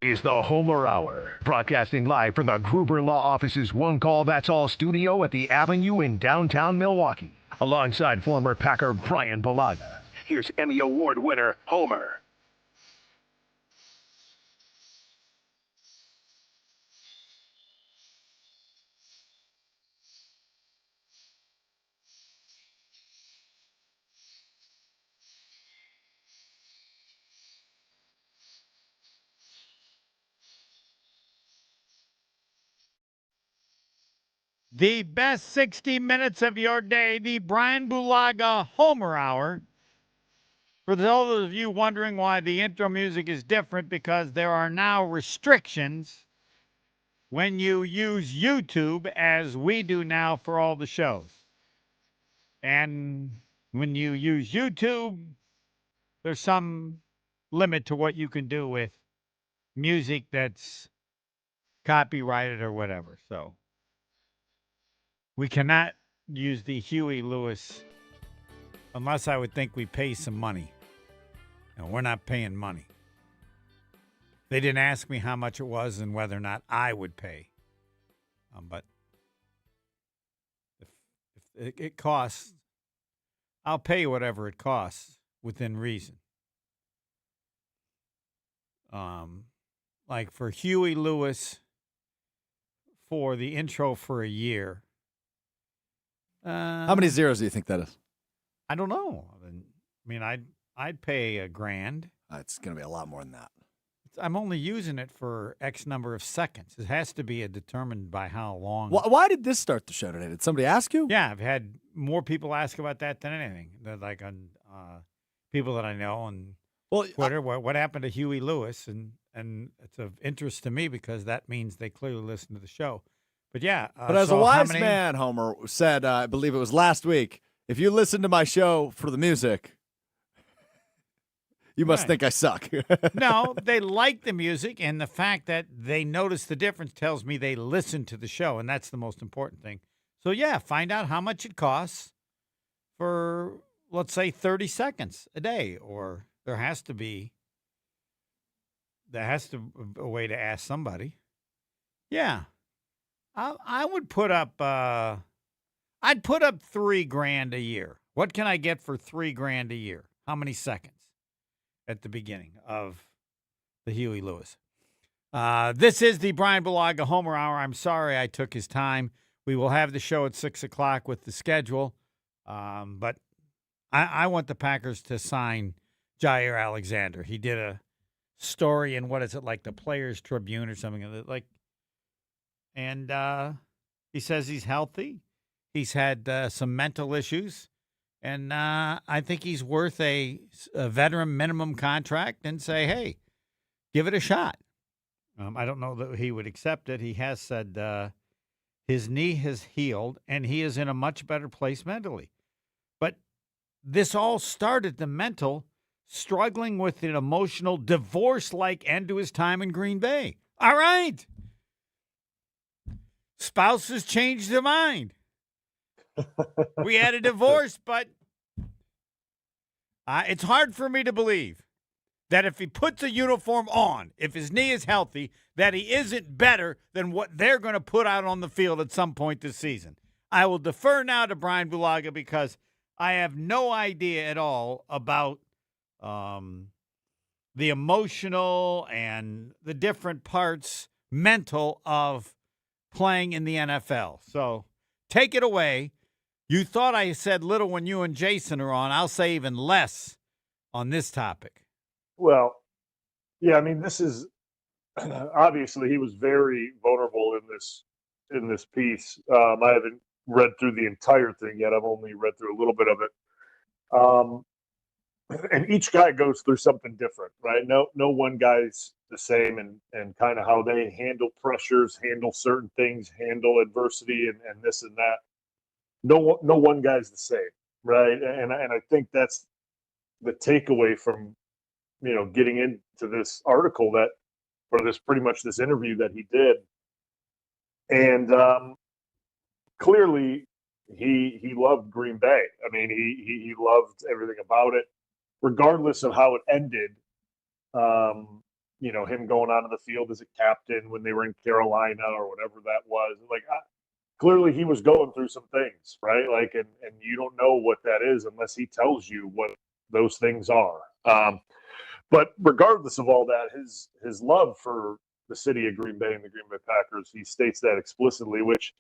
is the Homer Hour, broadcasting live from the Gruber Law Office's One Call That's All studio at the Avenue in downtown Milwaukee, alongside former Packer Brian Bulaga. Here's Emmy Award winner Homer. The best 60 minutes of your day, the Brian Bulaga Homer Hour. For those of you wondering why the intro music is different, because there are now restrictions when you use YouTube, as we do now for all the shows. And when you use YouTube, there's some limit to what you can do with music that's copyrighted or whatever. So we cannot use the Huey Lewis unless I would think we pay some money. And we're not paying money. They didn't ask me how much it was and whether or not I would pay. But if it costs, I'll pay whatever it costs within reason. Like for Huey Lewis, for the intro for a year. How many zeros do you think that is? I don't know. I mean, I'd pay $1,000. It's going to be a lot more than that. I'm only using it for X number of seconds. It has to be determined by how long. Why did this start the show today? Did somebody ask you? Yeah, I've had more people ask about that than anything. They're like on people that I know on Twitter. What happened to Huey Lewis? And it's of interest to me because that means they clearly listen to the show. But yeah. But as a wise man, Homer said, I believe it was last week, if you listen to my show for the music, you must think I suck. No, they like the music, and the fact that they notice the difference tells me they listen to the show, and that's the most important thing. So, yeah, find out how much it costs for, let's say, 30 seconds a day, or there has to be a way to ask somebody. Yeah, I would put up, I'd put up $3,000 a year. What can I get for $3,000 a year? How many seconds? At the beginning of the Huey Lewis. This is the Brian Bulaga Homer Hour. I'm sorry I took his time. We will have the show at 6 o'clock with the schedule. But I want the Packers to sign Jair Alexander. He did a story in, what is it, like the Players Tribune or something. And he says he's healthy. He's had some mental issues. And I think he's worth a veteran minimum contract and say, hey, give it a shot. I don't know that he would accept it. He has said his knee has healed and he is in a much better place mentally. But this all started the mental, struggling with an emotional divorce-like end to his time in Green Bay. All right. Spouses change their mind. We had a divorce, but it's hard for me to believe that if he puts a uniform on, if his knee is healthy, that he isn't better than what they're going to put out on the field at some point this season. I will defer now to Brian Bulaga because I have no idea at all about the emotional and the different parts, mental, of playing in the NFL. So take it away. You thought I said little when you and Jason are on. I'll say even less on this topic. Well, yeah, I mean, this is obviously he was very vulnerable in this piece. I haven't read through the entire thing yet. I've only read through a little bit of it. And each guy goes through something different, right? No one guy's the same, and kind of how they handle pressures, handle certain things, handle adversity, and this and that. No one guy's the same, right? And I think that's the takeaway from getting into this article or this pretty much this interview that he did. And clearly he loved Green Bay. I mean, he loved everything about it, regardless of how it ended. him going onto the field as a captain when they were in Carolina or whatever that was. Like, clearly he was going through some things, right? Like, and you don't know what that is unless he tells you what those things are. But regardless of all that, his love for the city of Green Bay and the Green Bay Packers, he states that explicitly, which,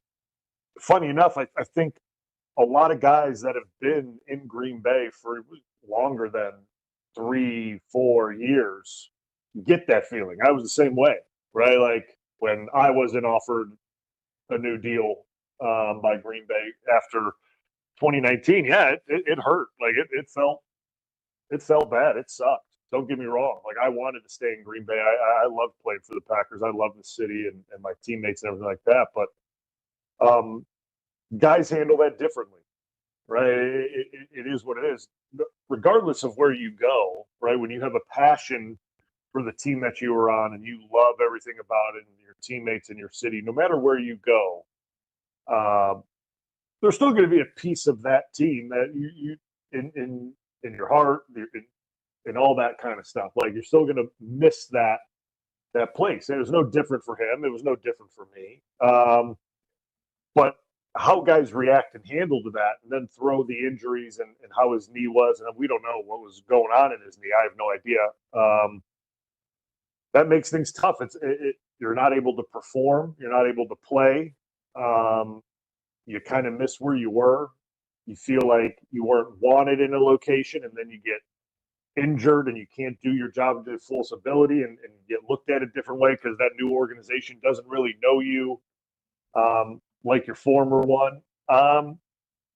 funny enough, I think a lot of guys that have been in Green Bay for longer than 3-4 years get that feeling. I was the same way, right? Like when I wasn't offered a new deal by Green Bay after 2019, yeah, it hurt. Like it felt bad. It sucked. Don't get me wrong. Like I wanted to stay in Green Bay. I loved playing for the Packers. I love the city and my teammates and everything like that. But guys handle that differently, right? It is what it is. Regardless of where you go, right? When you have a passion for the team that you were on and you love everything about it and your teammates and your city, no matter where you go, there's still going to be a piece of that team that you in your heart, and all that kind of stuff. Like you're still going to miss that place. And it was no different for him. It was no different for me. But how guys react and handle to that, and then throw the injuries and how his knee was, and we don't know what was going on in his knee. I have no idea. That makes things tough. You're not able to perform. You're not able to play. You kind of miss where you were. You feel like you weren't wanted in a location, and then you get injured and you can't do your job to full ability and get looked at a different way because that new organization doesn't really know you like your former one. And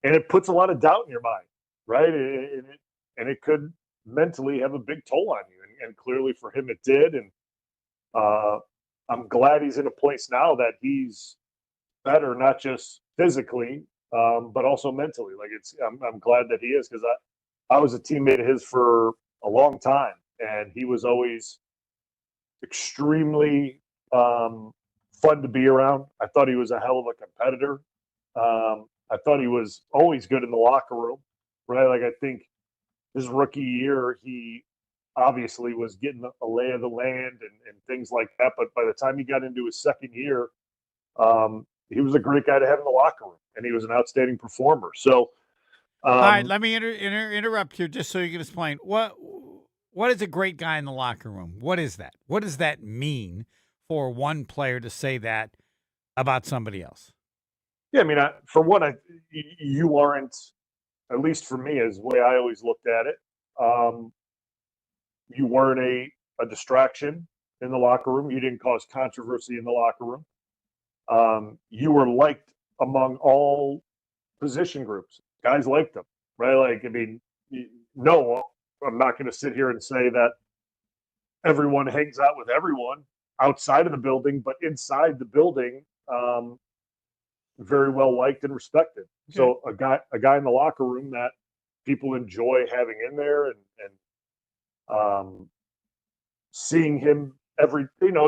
it puts a lot of doubt in your mind, right? And it could mentally have a big toll on you. And clearly for him it did. And I'm glad he's in a place now that he's better, not just physically, but also mentally. Like I'm glad that he is, because I was a teammate of his for a long time, and he was always extremely fun to be around. I thought he was a hell of a competitor. I thought he was always good in the locker room, right? Like I think his rookie year, he obviously was getting a lay of the land and things like that. But by the time he got into his second year, he was a great guy to have in the locker room, and he was an outstanding performer. So, all right, let me interrupt you just so you can explain what is a great guy in the locker room. What is that? What does that mean for one player to say that about somebody else? Yeah, I mean, for one, you aren't, at least for me, is the way I always looked at it. You weren't a distraction in the locker room. You didn't cause controversy in the locker room. You were liked among all position groups. Guys liked them, right? Like, I mean, no, I'm not going to sit here and say that everyone hangs out with everyone outside of the building, but inside the building, very well liked and respected. Okay. So a guy in the locker room that people enjoy having in there, and seeing him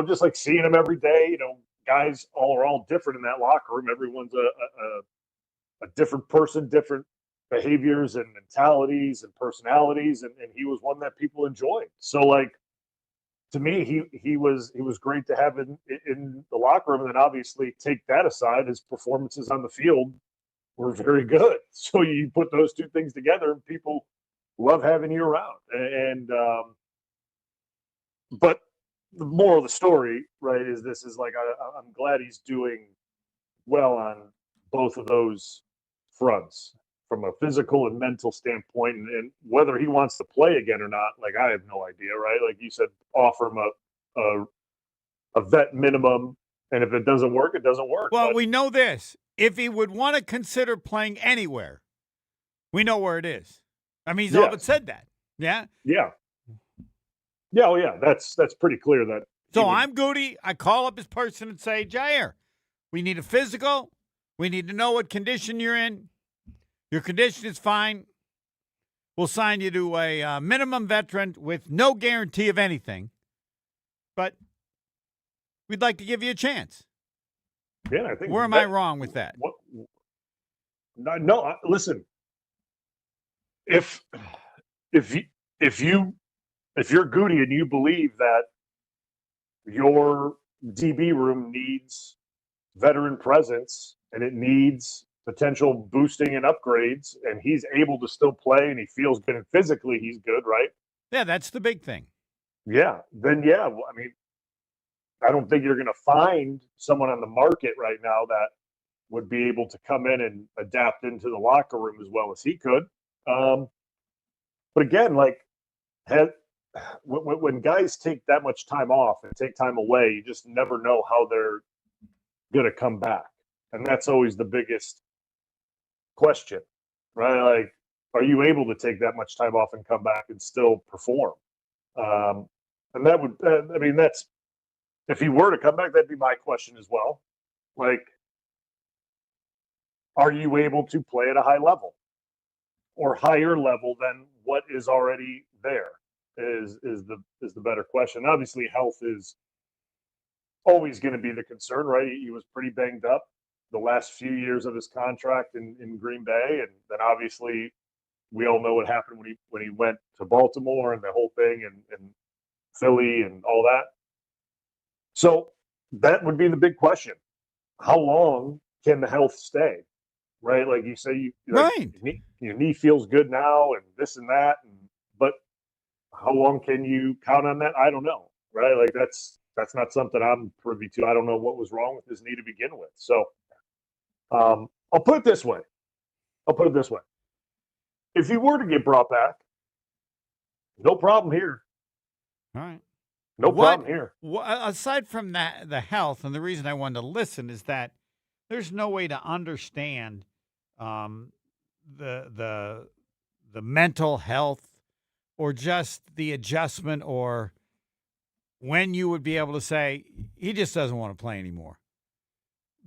just like seeing him every day. Guys are all different in that locker room. Everyone's a different person, different behaviors and mentalities and personalities, and he was one that people enjoyed. So, like, to me, he was great to have in the locker room. And then obviously, take that aside, his performances on the field were very good. So you put those two things together, and people love having you around. But the moral of the story, right, is like I'm glad he's doing well on both of those fronts, from a physical and mental standpoint, and whether he wants to play again or not, like, I have no idea, right? Like you said, offer him a vet minimum, and if it doesn't work, it doesn't work. Well, we know this. If he would want to consider playing anywhere, we know where it is. I mean, he's all but said that. Yeah? Yeah. Yeah, oh yeah, that's pretty clear that. So I'm Goody. I call up his person and say, Jair, we need a physical. We need to know what condition you're in. Your condition is fine. We'll sign you to a minimum veteran with no guarantee of anything. But we'd like to give you a chance. Yeah, I think. Where am I wrong with that? No, listen. If you're Goody and you believe that your DB room needs veteran presence and it needs potential boosting and upgrades, and he's able to still play and he feels good and physically he's good, right? Yeah, that's the big thing. Yeah. Then, yeah, well, I mean, I don't think you're going to find someone on the market right now that would be able to come in and adapt into the locker room as well as he could. But again, like, when guys take that much time off and take time away, you just never know how they're going to come back. And that's always the biggest question, right? Like, are you able to take that much time off and come back and still perform? And that would, I mean, that's, if he were to come back, that'd be my question as well. Like, are you able to play at a high level or higher level than what is already there? Is the better question. Obviously, health is always going to be the concern, right? He was pretty banged up the last few years of his contract in Green Bay, and then obviously we all know what happened when he went to Baltimore and the whole thing and Philly and all that. So that would be the big question: how long can the health stay? Right, like you say, Right. Your knee feels good now, and this and that, but how long can you count on that? I don't know, right? Like that's not something I'm privy to. I don't know what was wrong with his knee to begin with. So I'll put it this way. If he were to get brought back, no problem here. All right. No problem here. Aside from that, the health, and the reason I wanted to listen is that there's no way to understand the mental health or just the adjustment or when you would be able to say he just doesn't want to play anymore.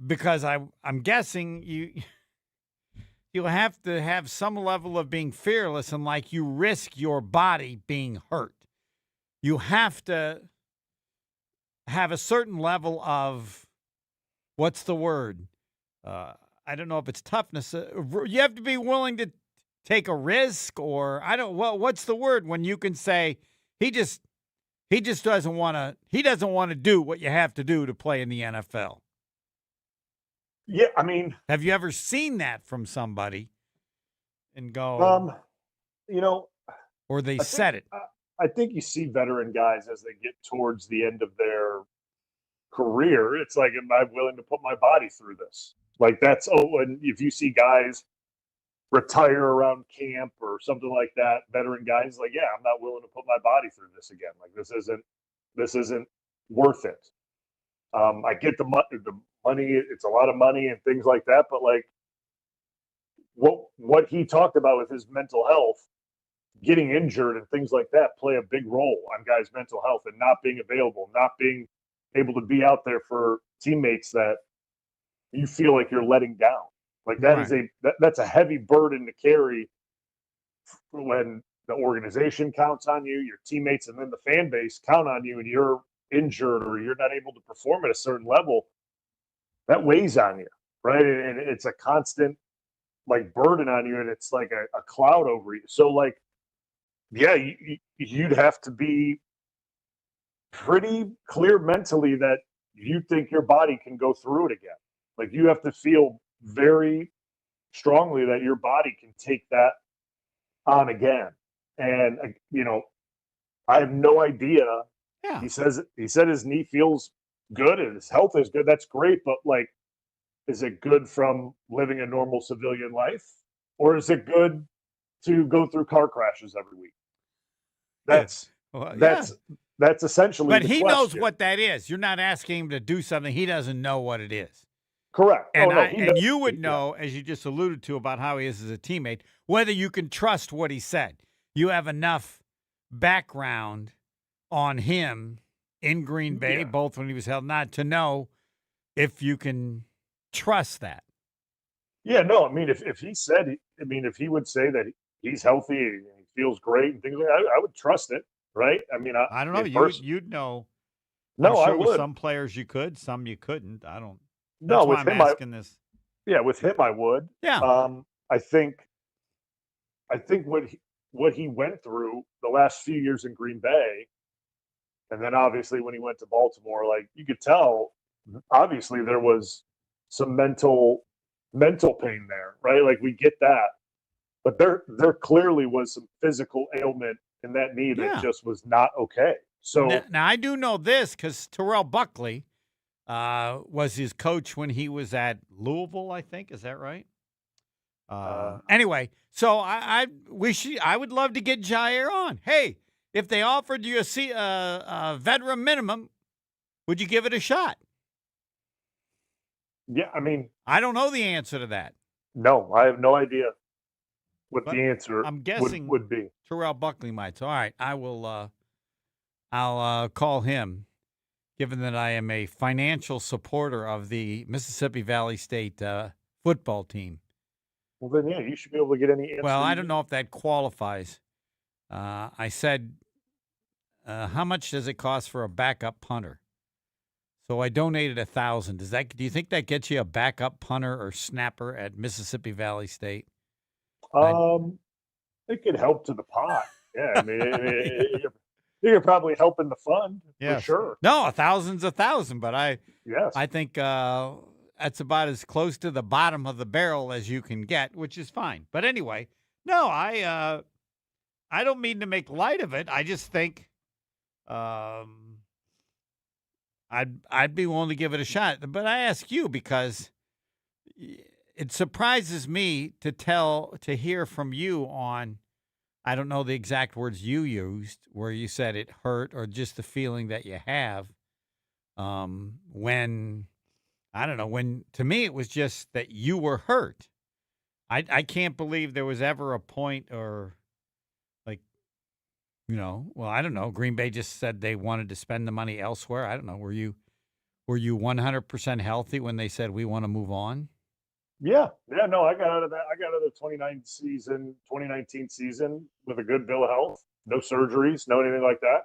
Because I'm guessing you'll have to have some level of being fearless and like you risk your body being hurt. You have to have a certain level of, what's the word? I don't know if it's toughness. You have to be willing to take a risk, or what's the word when you can say he just doesn't want to do what you have to do to play in the NFL. Yeah, I mean, have you ever seen that from somebody and go, or they said it? I think you see veteran guys as they get towards the end of their career. It's like, am I willing to put my body through this? Like and if you see guys retire around camp or something like that, veteran guys, like, yeah, I'm not willing to put my body through this again. Like this isn't worth it. I get the money, it's a lot of money and things like that, but like what he talked about with his mental health, getting injured and things like that play a big role on guys' mental health and not being available, not being able to be out there for teammates that you feel like you're letting down. Like that's a heavy burden to carry when the organization counts on you, your teammates, and then the fan base count on you, and you're injured or you're not able to perform at a certain level. That weighs on you, right? And it's a constant like burden on you, and it's like a cloud over you. So like, yeah, you'd have to be pretty clear mentally that you think your body can go through it again. Like you have to feel very strongly that your body can take that on again. And I have no idea. Yeah. He said his knee feels good and his health is good. That's great, but like, is it good from living a normal civilian life, or is it good to go through car crashes every week? That's essentially. But the he question. knows what that is. You're not asking him to do something he doesn't know what it is. Correct. And you would know, as you just alluded to, about how he is as a teammate, whether you can trust what he said. You have enough background on him in Green Bay, both when he was held, not to know if you can trust that. Yeah, no, I mean, if he said, if he would say that he's healthy and he feels great and things like that, I would trust it, right? I mean, I don't know. You'd know. No, I'm sure I would. With some players you could, some you couldn't. I don't. No, that's with why him, I'm asking this. Yeah, with him, I would. Yeah. I think what he went through the last few years in Green Bay And then obviously when he went to Baltimore, like you could tell, obviously there was some mental pain there, right? Like we get that, but there clearly was some physical ailment in that knee that Yeah. just was not okay. So Now I do know this because Terrell Buckley was his coach when he was at Louisville, I think. Is that right? Anyway, so I would love to get Jair on. Hey, if they offered you a veteran minimum, would you give it a shot? yeah, I mean, I don't know the answer to that. no, I have no idea what But the answer I'm guessing would be. Terrell Buckley might. So, all right, I will. I'll call him, given that I am a financial supporter of the Mississippi Valley State football team. Well, then, yeah, you should be able to get any answer. Well, I don't know if that qualifies. I said, how much does it cost for a backup punter? So I donated $1,000. Do you think that gets you a backup punter or snapper at Mississippi Valley State? It could help to the pot. Yeah, I mean, you're probably helping the fund for sure. No, $1,000's $1,000, but Yes, I think that's about as close to the bottom of the barrel as you can get, which is fine. But anyway, no, I don't mean to make light of it. I just think I'd be willing to give it a shot. But I ask you because it surprises me to hear from you on, I don't know the exact words you used, where you said it hurt or just the feeling that you have when, I don't know, when to me it was just that you were hurt. I can't believe there was ever a point or like, well, I don't know. Green Bay just said they wanted to spend the money elsewhere. I don't know. Were you 100% healthy when they said we want to move on? Yeah. No, I got out of that. I got out of the 2019 season with a good bill of health, no surgeries, no anything like that.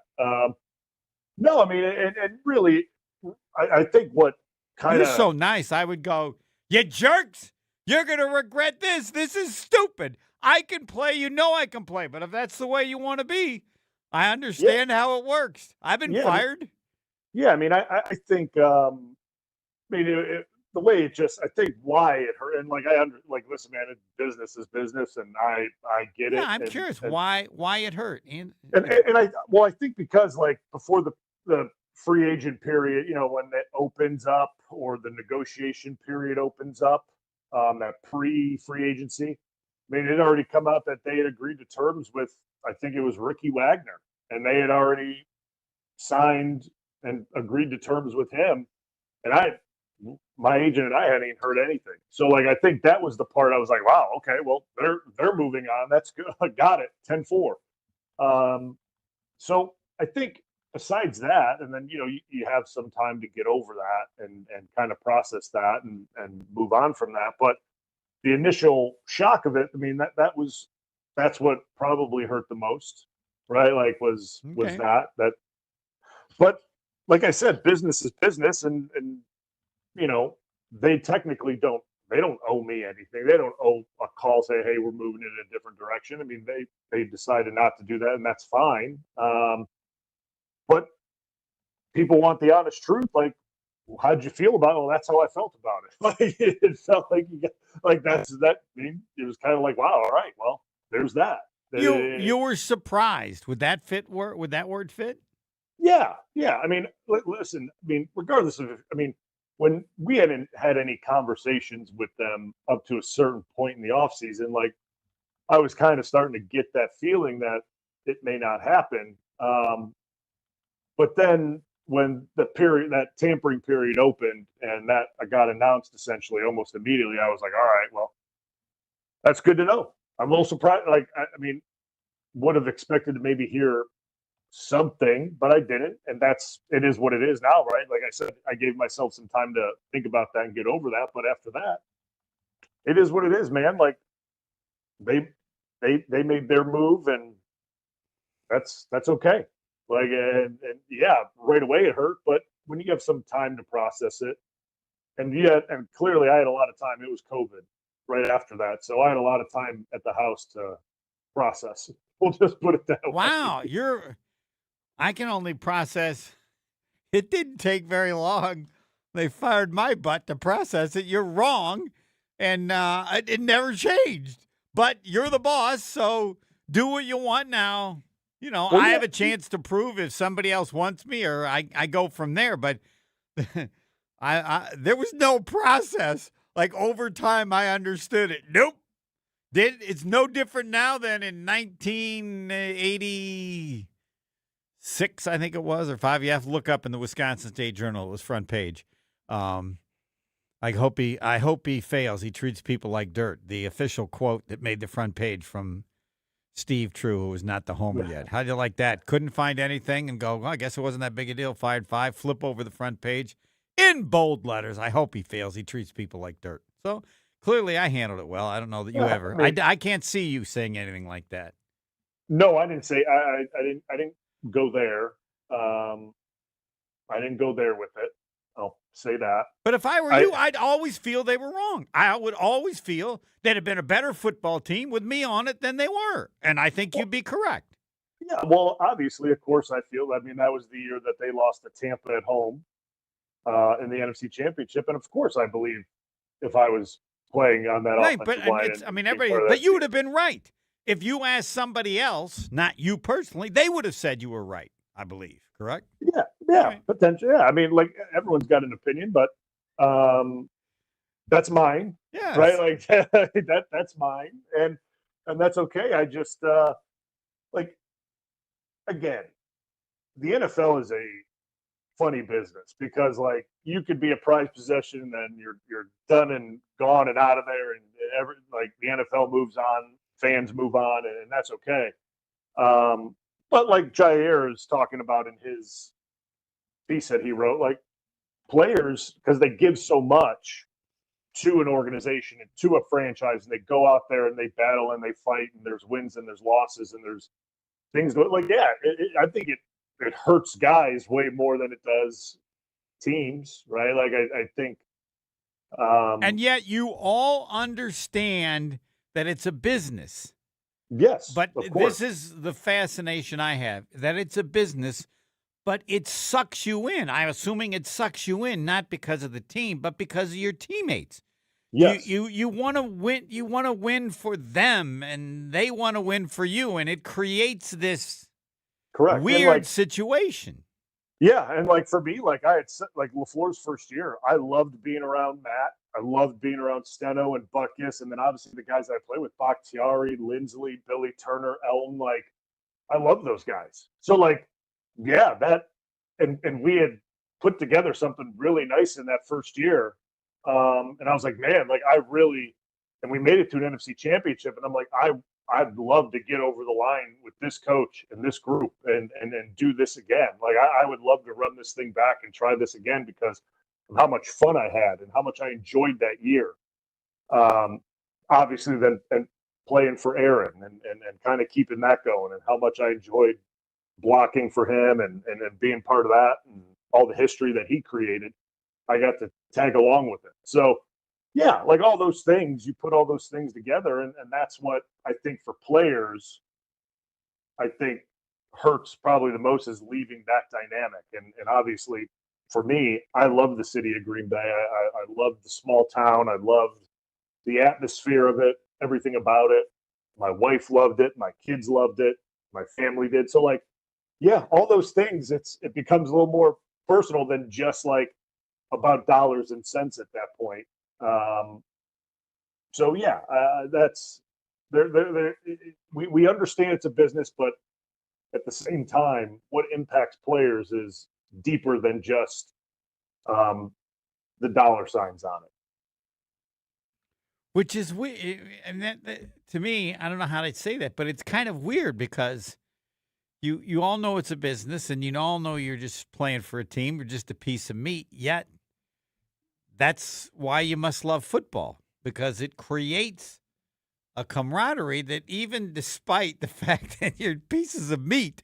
No, I mean, and really, I think what kind You're of so nice. I would go, you jerks. You're going to regret this. This is stupid. I can play. I can play. But if that's the way you want to be, I understand how it works. I've been fired. I mean, I think, the way it just, I think why it hurt, and listen, man, business is business, and I get it. Yeah, I'm curious why it hurt. And I think because like before the free agent period, when that opens up or the negotiation period opens up, that pre-free agency, I mean, it had already come out that they had agreed to terms with, I think it was Ricky Wagner, and they had already signed and agreed to terms with him. And my agent and I hadn't even heard anything. So like, I think that was the part I was like, wow, okay, well, they're moving on. That's good. I got it. 10-4. So I think besides that, and then, you have some time to get over that and kind of process that and move on from that. But the initial shock of it, I mean, that's what probably hurt the most, right? Like was that, but like I said, business is business, and they technically don't owe me anything. They don't owe a call say, hey, we're moving in a different direction. I mean, they decided not to do that, and that's fine. But people want the honest truth. Like, how'd you feel about it? Well, that's how I felt about it. Like, it felt like that. I mean, it was kind of like, wow, all right, well, there's that. You were surprised. Would that fit? Would that word fit? Yeah. I mean, listen. I mean, regardless of, when we hadn't had any conversations with them up to a certain point in the off season, like I was kind of starting to get that feeling that it may not happen. But then when that tampering period opened and that got announced essentially almost immediately, I was like, all right, well, that's good to know. I'm a little surprised. Like, I mean, would have expected to maybe hear something, but I didn't. And it is what it is now, right? Like I said, I gave myself some time to think about that and get over that. But after that, it is what it is, man. Like they made their move, and that's okay. Like, and yeah, right away it hurt, but when you have some time to process it, and clearly I had a lot of time. It was COVID right after that, so I had a lot of time at the house to process it. We'll just put it that way. Wow, I can only process. It didn't take very long. They fired my butt to process it. You're wrong, and it never changed. But you're the boss, so do what you want now. I have a chance to prove if somebody else wants me, or I go from there. But there was no process. Like over time, I understood it. Nope. It's no different now than in 1986, I think it was, or 5. You have to look up in the Wisconsin State Journal. It was front page. I hope he fails. He treats people like dirt. The official quote that made the front page from Steve True, who was not the homer yet. How do you like that? Couldn't find anything and go, well, I guess it wasn't that big a deal. Fired 5. Flip over the front page in bold letters. I hope he fails. He treats people like dirt. So clearly I handled it well. I don't know that you ever. I can't see you saying anything like that. No, I didn't say. I didn't go there. I didn't go there with it. I'll say that. But if I were you, I'd always feel they were wrong. I would always feel they'd have been a better football team with me on it than they were. And I think you'd be correct. Yeah, well, obviously, of course, that was the year that they lost to Tampa at home in the NFC Championship. And of course, I believe if I was playing on that offensive line. But you would have been right. If you asked somebody else, not you personally, they would have said you were right, I believe. Correct? Yeah, right. Potentially. Yeah, I mean, like everyone's got an opinion, but that's mine. Yeah, right. Like that's mine, and that's okay. I just again, the NFL is a funny business because like you could be a prized possession and then you're done and gone and out of there, and the NFL moves on, fans move on, and that's okay. But like Jair is talking about in his piece that he wrote, like players, because they give so much to an organization and to a franchise, and they go out there and they battle and they fight, and there's wins and there's losses and there's things like, I think it hurts guys way more than it does teams, right? Like I think. And yet you all understand that it's a business. Yes, but this is the fascination I have, that it's a business, but it sucks you in. I'm assuming it sucks you in, not because of the team, but because of your teammates. Yes. You want to win. You want to win for them, and they want to win for you, and it creates this weird situation. Yeah, and like for me, like I had like LaFleur's first year, I loved being around Matt. I loved being around Steno and Buckus, and then obviously the guys I play with, Bakhtiari, Lindsley, Billy Turner, Elm. Like I love those guys. So like, yeah, that and we had put together something really nice in that first year. And I was like, man, like and we made it to an NFC Championship, and I'm like, I'd love to get over the line with this coach and this group and do this again. Like I would love to run this thing back and try this again because of how much fun I had and how much I enjoyed that year. Obviously then and playing for Aaron and kind of keeping that going, and how much I enjoyed blocking for him and being part of that and all the history that he created. I got to tag along with it. So yeah, like all those things, you put all those things together, and that's what I think for players, I think hurts probably the most is leaving that dynamic. And obviously for me, I love the city of Green Bay. I love the small town. I loved the atmosphere of it, everything about it. My wife loved it. My kids loved it. My family did. So like, yeah, all those things, it becomes a little more personal than just like about dollars and cents at that point. So yeah, that's we understand it's a business, but at the same time, what impacts players is deeper than just the dollar signs on it. Which is weird, and that to me, I don't know how to say that, but it's kind of weird because you all know it's a business, and you all know you're just playing for a team, you're just a piece of meat. Yet that's why you must love football, because it creates a camaraderie that even despite the fact that you're pieces of meat,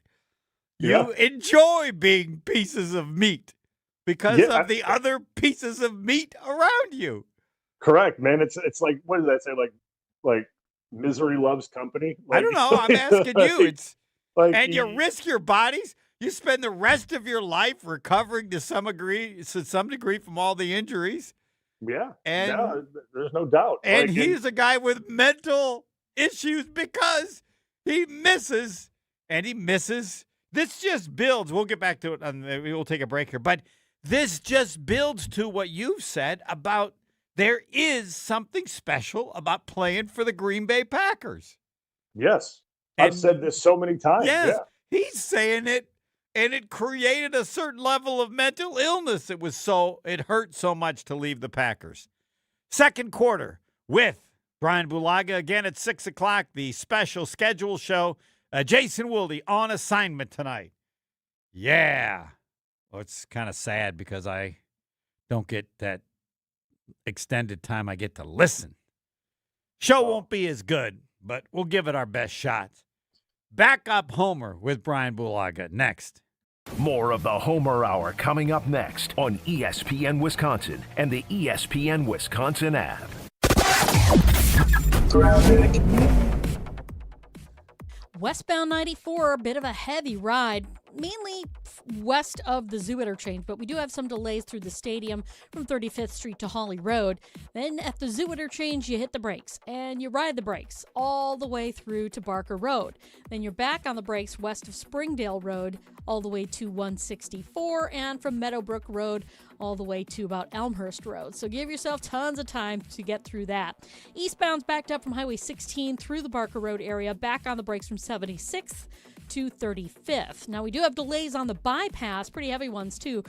you enjoy being pieces of meat because of the other pieces of meat around you. Correct, man. It's like, what did I say? Like misery loves company. Like, I don't know. I'm asking you. It's like, and you risk your bodies. You spend the rest of your life recovering to some degree from all the injuries. Yeah, And there's no doubt. And he's a guy with mental issues because he misses and he misses. This just builds. We'll get back to it. We will take a break here. But this just builds to what you've said about there is something special about playing for the Green Bay Packers. Yes. I've said this so many times. Yes. Yeah. He's saying it, and it created a certain level of mental illness. It hurt so much to leave the Packers. Second quarter with Brian Bulaga again at 6 o'clock, the special schedule show. Jason Wilde on assignment tonight. Yeah. Well, it's kind of sad because I don't get that extended time I get to listen. Show won't be as good, but we'll give it our best shot. Back up Homer with Brian Bulaga next. More of the Homer Hour coming up next on ESPN Wisconsin and the ESPN Wisconsin app. Westbound 94, a bit of a heavy ride, mainly west of the zoo interchange, but we do have some delays through the stadium from 35th Street to Hawley Road. Then at the zoo interchange, you hit the brakes and you ride the brakes all the way through to Barker Road. Then you're back on the brakes west of Springdale Road all the way to 164, and from Meadowbrook Road all the way to about Elmhurst Road. So give yourself tons of time to get through that. Eastbound's backed up from Highway 16 through the Barker Road area, back on the brakes from 76th to 35th. Now, we do have delays on the bypass, pretty heavy ones too.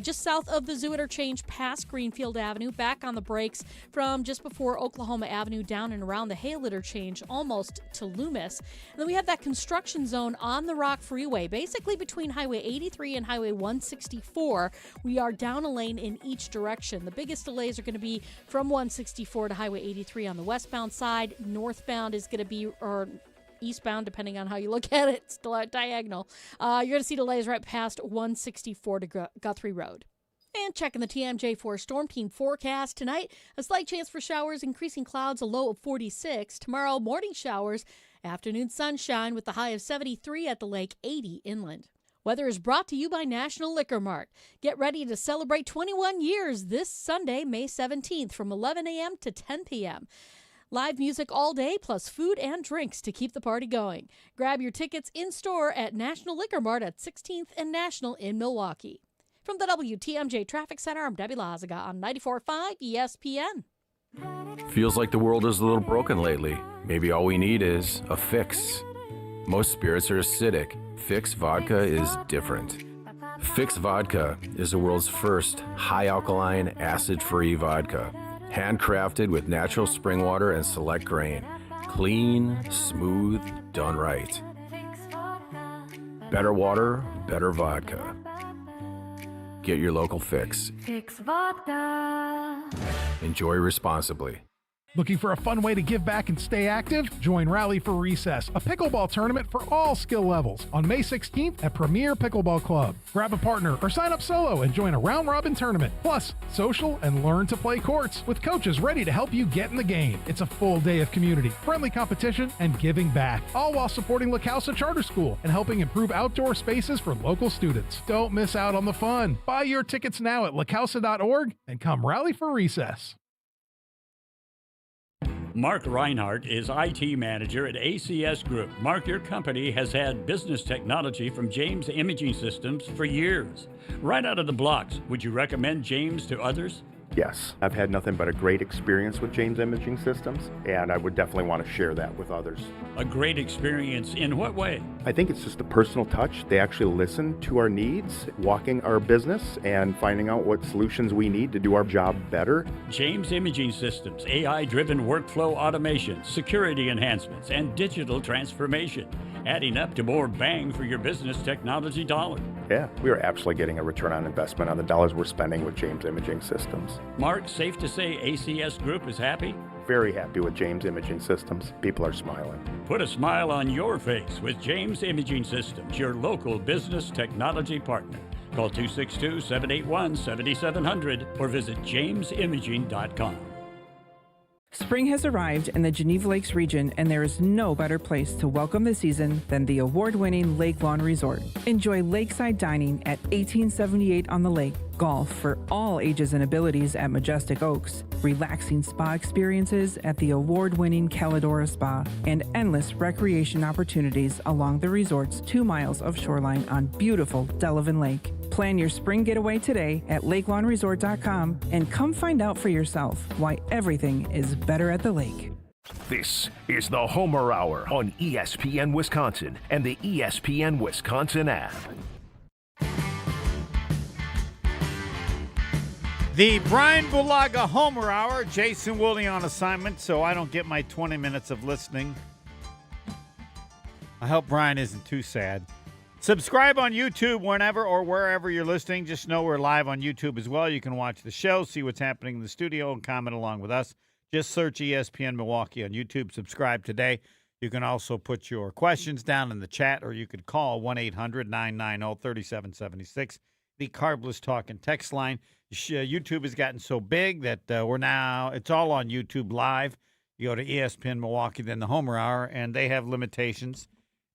Just south of the zoo interchange past Greenfield Avenue, back on the brakes from just before Oklahoma Avenue down and around the Hale interchange almost to Loomis. And then we have that construction zone on the Rock Freeway, basically between Highway 83 and Highway 164. We are down a lane in each direction. The biggest delays are going to be from 164 to Highway 83 on the westbound side. Northbound is going to be, or eastbound, depending on how you look at it, still diagonal. You're going to see delays right past 164 to Guthrie Road. And checking the TMJ4 Storm Team forecast tonight, a slight chance for showers, increasing clouds, a low of 46. Tomorrow, morning showers, afternoon sunshine with the high of 73 at the lake, 80 inland. Weather is brought to you by National Liquor Mart. Get ready to celebrate 21 years this Sunday, May 17th from 11 a.m. to 10 p.m. Live music all day, plus food and drinks to keep the party going. Grab your tickets in-store at National Liquor Mart at 16th and National in Milwaukee. From the WTMJ Traffic Center, I'm Debbie Lazaga on 94.5 ESPN. Feels like the world is a little broken lately. Maybe all we need is a fix. Most spirits are acidic. Fix Vodka is different. Fix Vodka is the world's first high-alkaline, acid-free vodka. Handcrafted with natural spring water and select grain. Clean, smooth, done right. Better water, better vodka. Get your local Fix. Fix Vodka. Enjoy responsibly. Looking for a fun way to give back and stay active? Join Rally for Recess, a pickleball tournament for all skill levels, on May 16th at Premier Pickleball Club. Grab a partner or sign up solo and join a round-robin tournament. Plus, social and learn to play courts with coaches ready to help you get in the game. It's a full day of community, friendly competition, and giving back, all while supporting La Causa Charter School and helping improve outdoor spaces for local students. Don't miss out on the fun. Buy your tickets now at lacausa.org and come rally for recess. Mark Reinhardt is IT manager at ACS Group. Mark, your company has had business technology from James Imaging Systems for years. Right out of the blocks, would you recommend James to others? Yes, I've had nothing but a great experience with James Imaging Systems, and I would definitely want to share that with others. A great experience in what way? I think it's just a personal touch. They actually listen to our needs, walking our business, and finding out what solutions we need to do our job better. James Imaging Systems, AI-driven workflow automation, security enhancements, and digital transformation, adding up to more bang for your business technology dollar. Yeah, we are absolutely getting a return on investment on the dollars we're spending with James Imaging Systems. Mark, safe to say ACS Group is happy? Very happy with James Imaging Systems. People are smiling. Put a smile on your face with James Imaging Systems, your local business technology partner. Call 262-781-7700 or visit jamesimaging.com. Spring has arrived in the Geneva Lakes region, and there is no better place to welcome the season than the award-winning Lake Lawn Resort. Enjoy lakeside dining at 1878 on the lake, golf for all ages and abilities at Majestic Oaks, relaxing spa experiences at the award-winning Calidora Spa, and endless recreation opportunities along the resort's 2 miles of shoreline on beautiful Delavan Lake. Plan your spring getaway today at lakelawnresort.com and come find out for yourself why everything is better at the lake. This is the Homer Hour on ESPN Wisconsin and the ESPN Wisconsin app. The Brian Bulaga Homer Hour. Jason Woolley on assignment, so I don't get my 20 minutes of listening. I hope Brian isn't too sad. Subscribe on YouTube whenever or wherever you're listening. Just know we're live on YouTube as well. You can watch the show, see what's happening in the studio, and comment along with us. Just search ESPN Milwaukee on YouTube. Subscribe today. You can also put your questions down in the chat, or you could call 1-800-990-3776, the Carbless Talk and Text line. YouTube has gotten so big that it's all on YouTube Live. You go to ESPN Milwaukee, then the Homer Hour, and they have limitations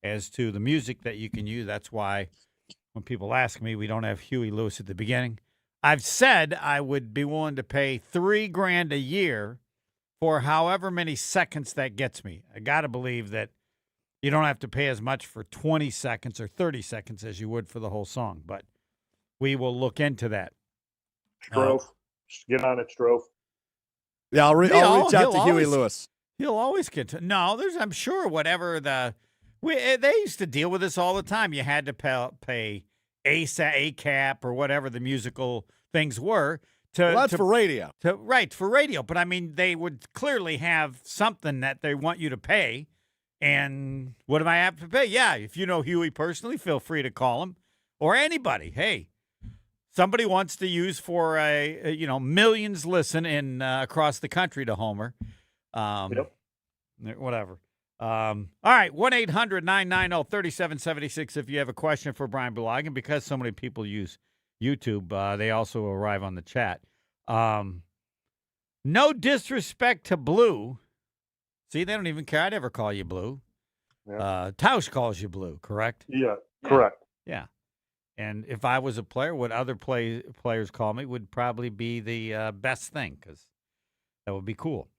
as to the music that you can use. That's why when people ask me, we don't have Huey Lewis at the beginning. I've said I would be willing to pay $3,000 a year for however many seconds that gets me. I got to believe that you don't have to pay as much for 20 seconds or 30 seconds as you would for the whole song, but we will look into that. Strofe. Get on it, Strofe. Yeah, I'll reach out to Huey Lewis. He'll always get to. No, I'm sure whatever they used to deal with this all the time. You had to pay ACAP or whatever the musical things were. That's for radio. Right, for radio. But, I mean, they would clearly have something that they want you to pay. And what do I have to pay? Yeah, if you know Huey personally, feel free to call him. Or anybody. Hey, somebody wants to use for millions listen in across the country to Homer. Yep. Whatever. All right, 1-800-990-3776 if you have a question for Brian Bulaga. And because so many people use YouTube, they also arrive on the chat. No disrespect to Blue. See, they don't even care. I never call you Blue. Yeah. Tausch calls you Blue, correct? Yeah, correct. Yeah. And if I was a player, what other players call me would probably be the best thing, because that would be cool.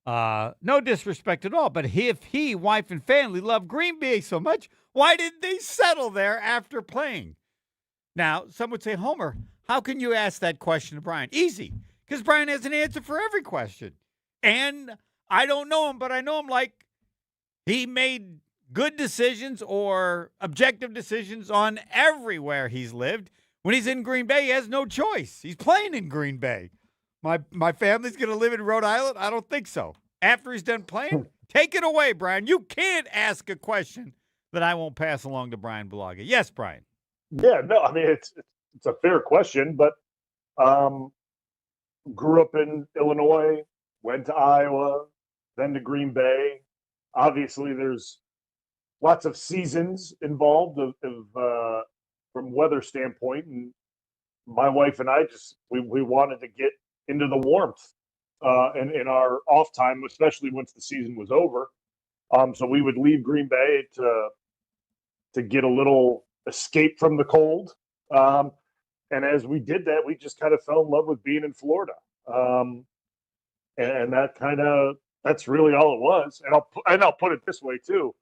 No disrespect at all, but if he, wife, and family love Green Bay so much, why didn't they settle there after playing? Now, some would say, Homer, how can you ask that question to Brian? Easy, because Brian has an answer for every question. And I don't know him, but I know him like he made good decisions or objective decisions on everywhere he's lived. When he's in Green Bay, he has no choice. He's playing in Green Bay. My family's going to live in Rhode Island? I don't think so. After he's done playing, take it away, Brian. You can't ask a question that I won't pass along to Brian Bulaga. Yes, Brian. Yeah, no, I mean, it's a fair question, but grew up in Illinois, went to Iowa, then to Green Bay. Obviously, there's lots of seasons involved from weather standpoint, and my wife and I we wanted to get into the warmth and in our off time, especially once the season was over. So we would leave Green Bay to get a little escape from the cold. And as we did that, we just kind of fell in love with being in Florida. And that's really all it was. And I'll put it this way too.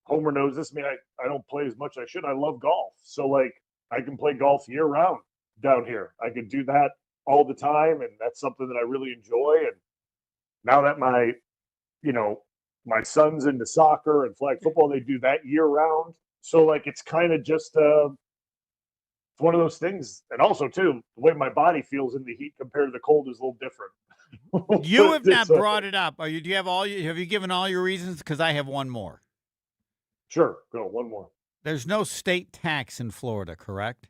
Homer knows this. I mean, I don't play as much as I should. I love golf. So like I can play golf year round down here. I could do that all the time. And that's something that I really enjoy. And now that my son's into soccer and flag football, they do that year round. So like, it's kind of just, it's one of those things. And also too, the way my body feels in the heat compared to the cold is a little different. You have not brought it up. Have you given all your reasons? Because I have one more. Sure. Go one more. There's no state tax in Florida, correct?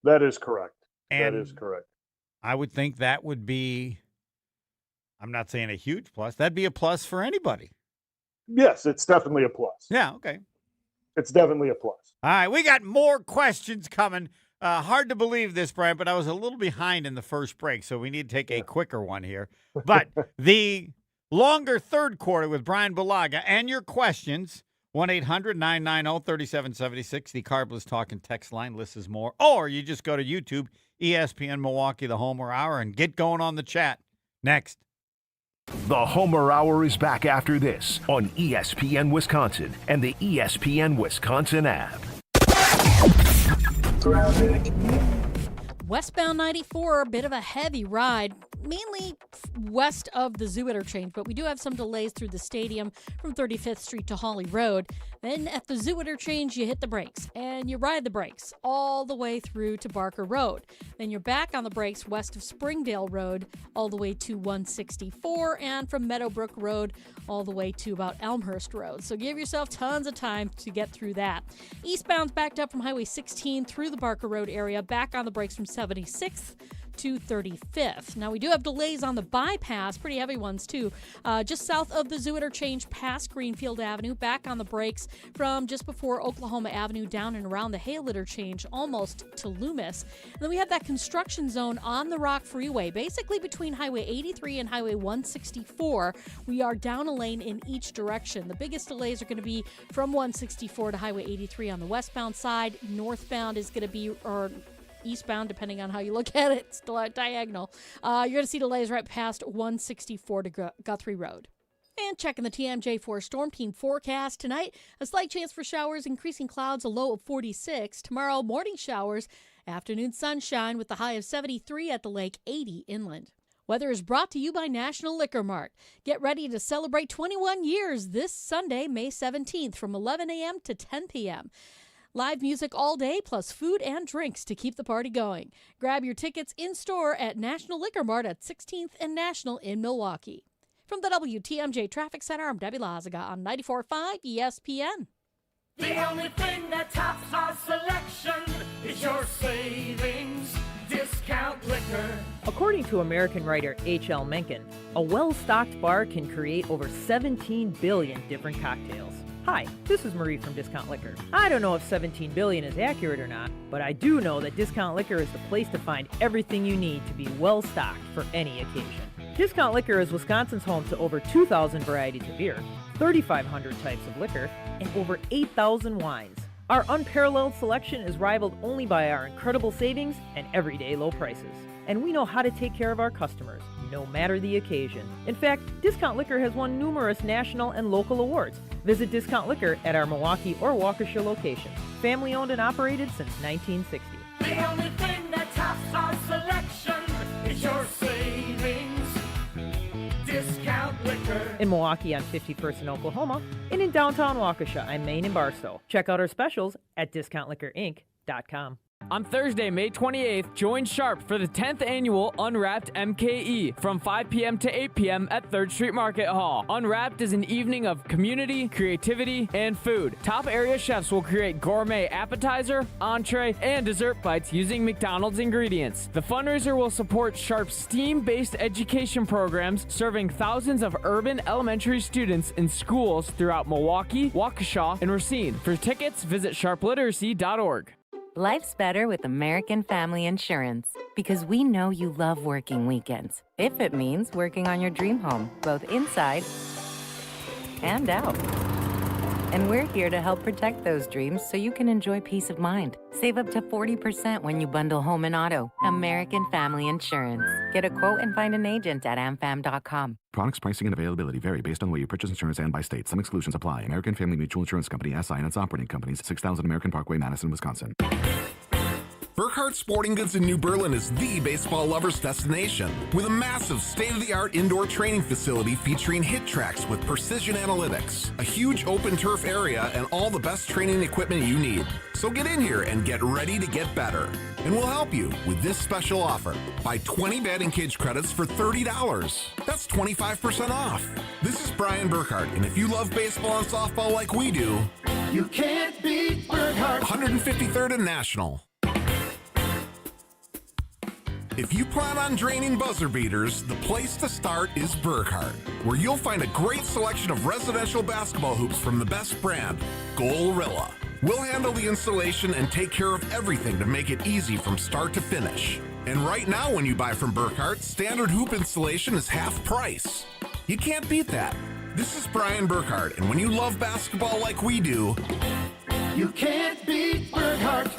That is correct. And that is correct. I would think that would be, I'm not saying a huge plus. That'd be a plus for anybody. Yes, it's definitely a plus. Yeah, okay. It's definitely a plus. All right, we got more questions coming. Hard to believe this, Brian, but I was a little behind in the first break, so we need to take a quicker one here. But the longer third quarter with Brian Bulaga. And your questions, 1-800-990-3776, the Carbless Talk and Text line. Lists more. Or you just go to YouTube, ESPN Milwaukee, the Homer Hour, and get going on the chat. Next. The Homer Hour is back after this on ESPN Wisconsin and the ESPN Wisconsin app. Westbound 94, a bit of a heavy ride, mainly west of the zoo interchange, but we do have some delays through the stadium from 35th Street to Holly Road. Then at the zoo interchange, you hit the brakes and you ride the brakes all the way through to Barker Road. Then you're back on the brakes west of Springdale Road all the way to 164, and from Meadowbrook Road all the way to about Elmhurst Road. So give yourself tons of time to get through that. Eastbound's backed up from Highway 16 through the Barker Road area, back on the brakes from 76th to 35th. Now, we do have delays on the bypass, pretty heavy ones too, just south of the zoo interchange past Greenfield Avenue, back on the brakes from just before Oklahoma Avenue down and around the Hale interchange almost to Loomis. And then we have that construction zone on the Rock Freeway, basically between Highway 83 and Highway 164. We are down a lane in each direction. The biggest delays are going to be from 164 to Highway 83 on the westbound side. Northbound is going to be, or eastbound, depending on how you look at it, still at diagonal. You're going to see delays right past 164 to Guthrie Road. And checking the TMJ4 Storm Team forecast tonight, a slight chance for showers, increasing clouds, a low of 46. Tomorrow, morning showers, afternoon sunshine with the high of 73 at the lake, 80 inland. Weather is brought to you by National Liquor Mart. Get ready to celebrate 21 years this Sunday, May 17th from 11 a.m. to 10 p.m. Live music all day, plus food and drinks to keep the party going. Grab your tickets in-store at National Liquor Mart at 16th and National in Milwaukee. From the WTMJ Traffic Center, I'm Debbie Lazaga on 94.5 ESPN. The only thing that tops our selection is your savings discount liquor. According to American writer H.L. Mencken, a well-stocked bar can create over 17 billion different cocktails. Hi, this is Marie from Discount Liquor. I don't know if 17 billion is accurate or not, but I do know that Discount Liquor is the place to find everything you need to be well-stocked for any occasion. Discount Liquor is Wisconsin's home to over 2,000 varieties of beer, 3,500 types of liquor, and over 8,000 wines. Our unparalleled selection is rivaled only by our incredible savings and everyday low prices. And we know how to take care of our customers, no matter the occasion. In fact, Discount Liquor has won numerous national and local awards. Visit Discount Liquor at our Milwaukee or Waukesha locations. Family owned and operated since 1960. The only thing that tops our selection is your savings discount liquor. In Milwaukee on 51st in Oklahoma, and in downtown Waukesha on Main and Barstow. Check out our specials at discountliquorinc.com. On Thursday, May 28th, join Sharp for the 10th annual Unwrapped MKE from 5 p.m. to 8 p.m. at 3rd Street Market Hall. Unwrapped is an evening of community, creativity, and food. Top area chefs will create gourmet appetizer, entree, and dessert bites using McDonald's ingredients. The fundraiser will support Sharp's STEAM-based education programs serving thousands of urban elementary students in schools throughout Milwaukee, Waukesha, and Racine. For tickets, visit sharpliteracy.org. Life's better with American Family Insurance because we know you love working weekends. If it means working on your dream home, both inside and out. And we're here to help protect those dreams so you can enjoy peace of mind. Save up to 40% when you bundle home and auto. American Family Insurance. Get a quote and find an agent at amfam.com. Products, pricing, and availability vary based on the way you purchase insurance and by state. Some exclusions apply. American Family Mutual Insurance Company, SI, and its operating companies, 6000 American Parkway, Madison, Wisconsin. Burkhardt Sporting Goods in New Berlin is the baseball lover's destination, with a massive state-of-the-art indoor training facility featuring hit tracks with precision analytics, a huge open turf area, and all the best training equipment you need. So get in here and get ready to get better. And we'll help you with this special offer. Buy 20 batting cage credits for $30. That's 25% off. This is Brian Burkhardt, and if you love baseball and softball like we do, you can't beat Burkhardt. 153rd and National. If you plan on draining buzzer beaters, the place to start is Burkhardt, where you'll find a great selection of residential basketball hoops from the best brand, Gorilla. We'll handle the installation and take care of everything to make it easy from start to finish. And right now when you buy from Burkhardt, standard hoop installation is half price. You can't beat that. This is Brian Burkhart, and when you love basketball like we do, You can't beat Burkhart.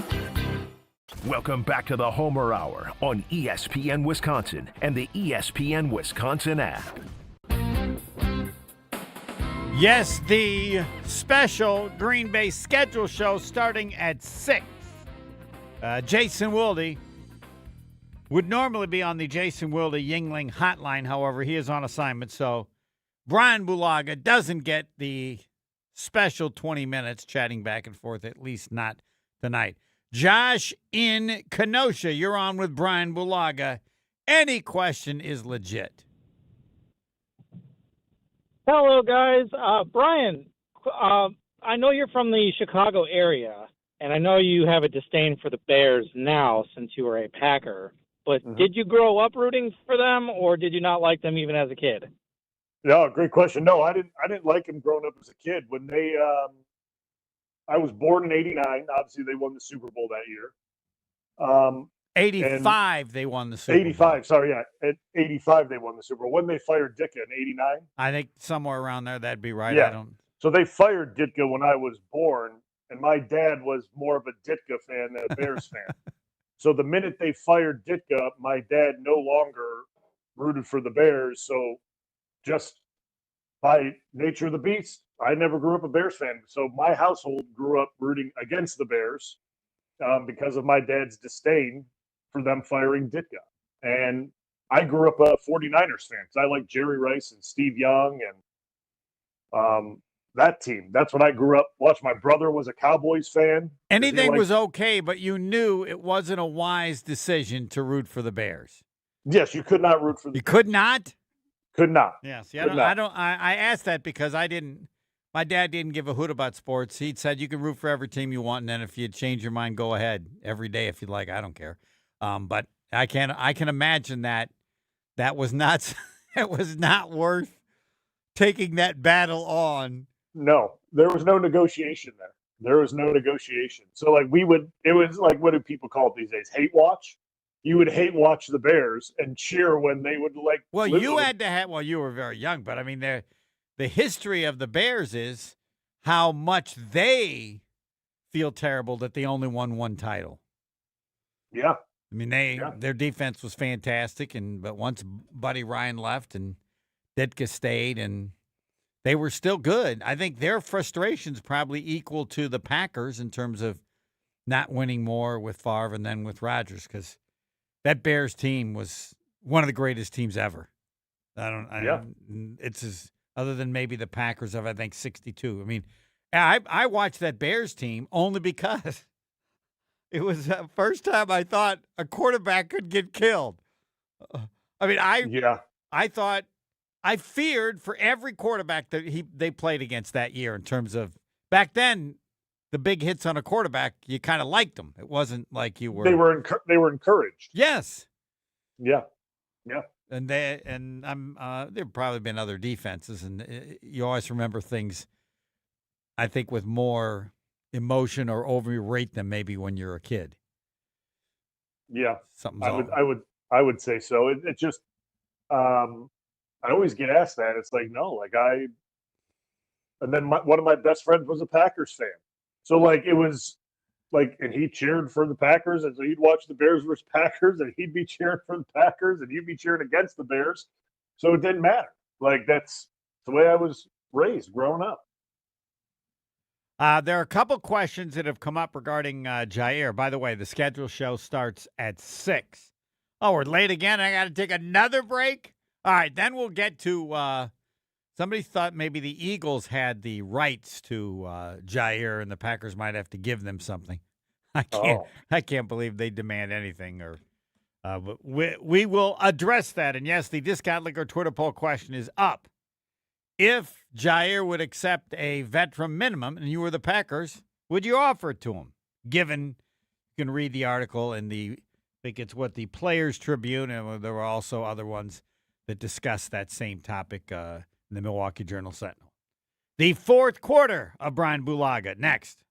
Welcome back to the Homer Hour on ESPN Wisconsin and the ESPN Wisconsin app. Yes, the special Green Bay schedule show starting at 6. Jason Wilde would normally be on the Jason Wilde Yingling hotline. However, he is on assignment, so Brian Bulaga doesn't get the special 20 minutes chatting back and forth, at least not tonight. Josh in Kenosha, you're on with Brian Bulaga. Any question is legit. Hello, guys. Brian, I know you're from the Chicago area, and I know you have a disdain for the Bears now since you were a Packer. But did you grow up rooting for them, or did you not like them even as a kid? No, great question. No, I didn't like them growing up as a kid. When they, I was born in '89. Obviously, they won the Super Bowl that year. 85, they won the Super Bowl. 85, sorry, yeah. At 85, they won the Super Bowl. When they fired Ditka in '89? I think somewhere around there, that'd be right. Yeah. I don't. So they fired Ditka when I was born, and my dad was more of a Ditka fan than a Bears fan. So the minute they fired Ditka, my dad no longer rooted for the Bears. So just by nature of the beast, I never grew up a Bears fan. So my household grew up rooting against the Bears because of my dad's disdain for them firing Ditka. And I grew up a 49ers fan because I like Jerry Rice and Steve Young and that team. That's when I grew up. Watched my brother was a Cowboys fan. Anything was okay, but you knew it wasn't a wise decision to root for the Bears. Yes, you could not root for the You could not? Could not. Yes. Yeah, I asked that because my dad didn't give a hoot about sports. He said you can root for every team you want, and then if you change your mind, go ahead every day if you'd like. I don't care. But I can imagine that was not it was not worth taking that battle on. No, there was no negotiation there. There was no negotiation. So like it was like, what do people call it these days? Hate watch. You would hate watch the Bears and cheer when they would like. Well, you had to have. Well, you were very young, but I mean, the history of the Bears is how much they feel terrible that they only won one title. Yeah. I mean, their defense was fantastic, but once Buddy Ryan left and Ditka stayed, and they were still good. I think their frustration's probably equal to the Packers in terms of not winning more with Favre and then with Rodgers, because that Bears team was one of the greatest teams ever. It's other than maybe the Packers of, I think, 62. I mean, I watched that Bears team only because it was the first time I thought a quarterback could get killed. I mean, I feared for every quarterback that they played against that year in terms of back then, the big hits on a quarterback, you kind of liked them. It wasn't like you were. They were encouraged. Yes. Yeah. Yeah. And there've probably been other defenses, and you always remember things, I think, with more emotion or overrate them maybe when you're a kid. Yeah. Something's I would say so. It just I always get asked that. It's like, no, and then one of my best friends was a Packers fan. So like, it was like, and he cheered for the Packers. And so he'd watch the Bears versus Packers and he'd be cheering for the Packers and he'd be cheering against the Bears. So it didn't matter. Like, that's the way I was raised growing up. There are a couple questions that have come up regarding Jair. By the way, the schedule show starts at 6. Oh, we're late again. I got to take another break. All right, then we'll get to somebody thought maybe the Eagles had the rights to Jair and the Packers might have to give them something. I can't believe they demand anything. But we will address that. And, yes, the Discount Liquor Twitter poll question is up. If Jair would accept a veteran minimum and you were the Packers, would you offer it to him? Given, you can read the article in I think it's the Players Tribune, and there were also other ones that discuss that same topic in the Milwaukee Journal-Sentinel. The fourth quarter of Brian Bulaga next.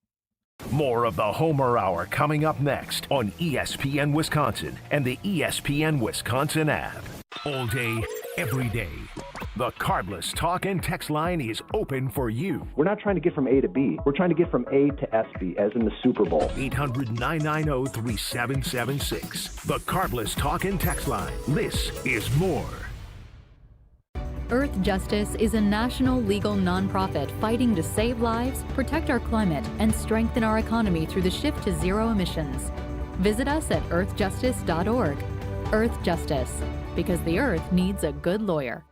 More of the Homer Hour coming up next on ESPN Wisconsin and the ESPN Wisconsin app. All day, every day. The Carbless talk and text line is open for you. We're not trying to get from A to B. We're trying to get from A to SB, as in the Super Bowl. 800-990-3776. The Carbless talk and text line. This is more. Earth Justice is a national legal nonprofit fighting to save lives, protect our climate, and strengthen our economy through the shift to zero emissions. Visit us at earthjustice.org. Earth Justice, because the Earth needs a good lawyer.